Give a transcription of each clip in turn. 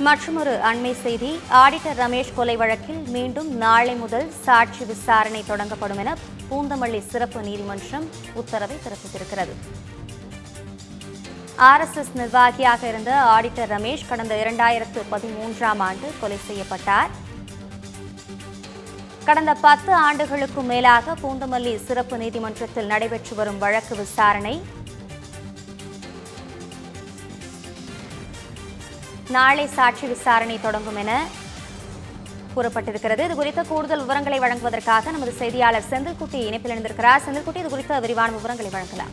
மற்றொரு அண்மை செய்தி, ஆடிட்டர் ரமேஷ் கொலை வழக்கில் மீண்டும் நாளை முதல் சாட்சி விசாரணை தொடங்கப்படும் என பூந்தமல்லி சிறப்பு நீதிமன்றம் உத்தரவை பிறப்பித்திருக்கிறது. RSS நிர்வாகியாக இருந்த ஆடிட்டர் ரமேஷ் கடந்த 2013ஆம் ஆண்டு கொலை செய்யப்பட்டார். கடந்த 10 ஆண்டுகளுக்கும் மேலாக பூந்தமல்லி சிறப்பு நீதிமன்றத்தில் நடைபெற்று வரும் வழக்கு விசாரணை நாளை சாட்சி விசாரணை தொடங்கும் என கூறப்பட்டிருக்கிறது. இது குறித்த கூடுதல் விவரங்களை வழங்குவதற்காக நமது செய்தியாளர் செந்தில்குட்டி இணைப்பில் இணைந்திருக்கிறார். செந்தில்குட்டி, இது குறித்த விரிவான விவரங்களை வழங்கலாம்.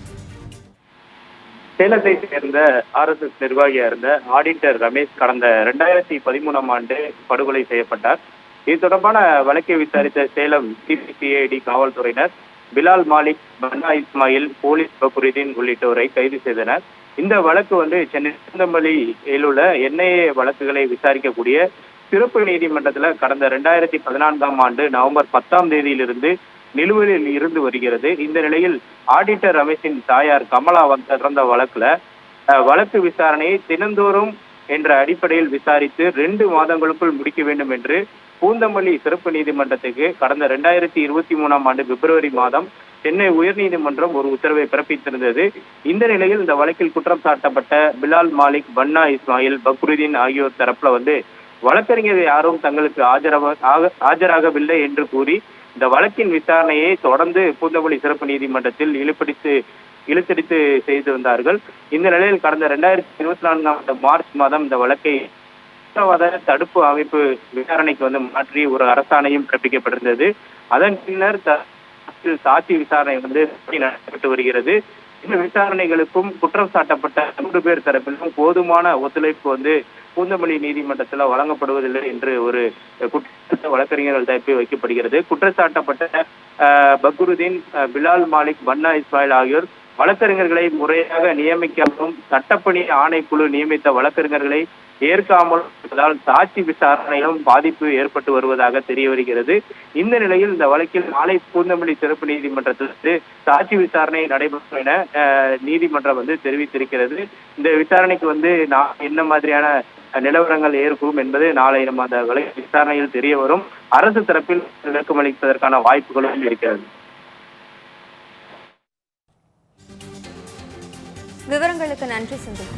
சேலத்தை சேர்ந்த RSS நிர்வாகியா இருந்த ஆடிட்டர் ரமேஷ் கடந்த 2013ஆம் ஆண்டு படுகொலை செய்யப்பட்டார். இது தொடர்பான வழக்கை விசாரித்த சேலம் CID காவல்துறையினர் பிலால் மாலிக், பன்னா இஸ்மாயில், போலீஸ் பக்ருதீன் உள்ளிட்டோரை கைது செய்தனர். இந்த வழக்கு சென்னை பூந்தமல்லியில் உள்ள NIA வழக்குகளை விசாரிக்கக்கூடிய சிறப்பு நீதிமன்றத்தில் கடந்த 2014ஆம் ஆண்டு நவம்பர் 10ஆம் தேதியிலிருந்து நிலுவையில் இருந்து வருகிறது. இந்த நிலையில் ஆடிட்டர் ரமேஷின் தாயார் கமலா தொடர்ந்த வழக்கு விசாரணையை தினந்தோறும் என்ற அடிப்படையில் விசாரித்து 2 மாதங்களுக்குள் முடிக்க வேண்டும் என்று பூந்தமல்லி சிறப்பு நீதிமன்றத்துக்கு கடந்த 2023ஆம் ஆண்டு பிப்ரவரி மாதம் சென்னை உயர்நீதிமன்றம் ஒரு உத்தரவை பிறப்பித்திருந்தது. இந்த நிலையில் இந்த வழக்கில் குற்றம் சாட்டப்பட்ட பிலால் மாலிக், பன்னா இஸ்மாயில், பக்ருதீன் ஆகியோர் தரப்புல வழக்கறிஞர் யாரும் தங்களுக்கு ஆஜராகவில்லை என்று கூறி இந்த வழக்கின் விசாரணையை தொடர்ந்து பூந்தமல்லி சிறப்பு நீதிமன்றத்தில் இழுத்தடித்து செய்து வந்தார்கள். இந்த நிலையில் கடந்த 2024ஆம் ஆண்டு மார்ச் மாதம் இந்த வழக்கை தீவிரவாத தடுப்பு அமைப்பு விசாரணைக்கு மாற்றி ஒரு அரசாணையும் பிறப்பிக்கப்பட்டிருந்தது. அதன் பின்னர் சாட்சி விசாரணை நடைபெற்று வருகிறது. இந்த விசாரணைகளுக்கும் குற்றம் சாட்டப்பட்ட 3 பேர் தரப்பிலும் போதுமான ஒத்துழைப்பு பூந்தமல்லி நீதிமன்றத்தில் வழங்கப்படுவதில்லை என்று ஒரு குற்றச்சாட்டு வழக்கறிஞர்கள் தரப்பில் வைக்கப்படுகிறது. குற்றச்சாட்டப்பட்ட பக்ருதீன், பிலால் மாலிக், பன்னா இஸ்மாயில் ஆகியோர் வழக்கறிஞர்களை முறையாக நியமிக்காமலும் சட்டப்பணி ஆணைக்குழு நியமித்த வழக்கறிஞர்களை ஏற்காமல் இருப்பதால் சாட்சி விசாரணையிலும் பாதிப்பு ஏற்பட்டு வருவதாக தெரிய வருகிறது. இந்த நிலையில் இந்த வழக்கில் நாளை பூந்தமல்லி சிறப்பு நீதிமன்றத்தில் சாட்சி விசாரணை நடைபெறும் என நீதிமன்றம் தெரிவித்திருக்கிறது. இந்த விசாரணைக்கு என்ன மாதிரியான நிலவரங்கள் ஏற்படும் என்பது நாளை நம்ம அந்த வழக்கு விசாரணையில் தெரிய வரும். அரசு தரப்பில் விளக்கம் அளிப்பதற்கான வாய்ப்புகளும் இருக்கிறது. விவரங்களுக்கு நன்றி செந்தில்.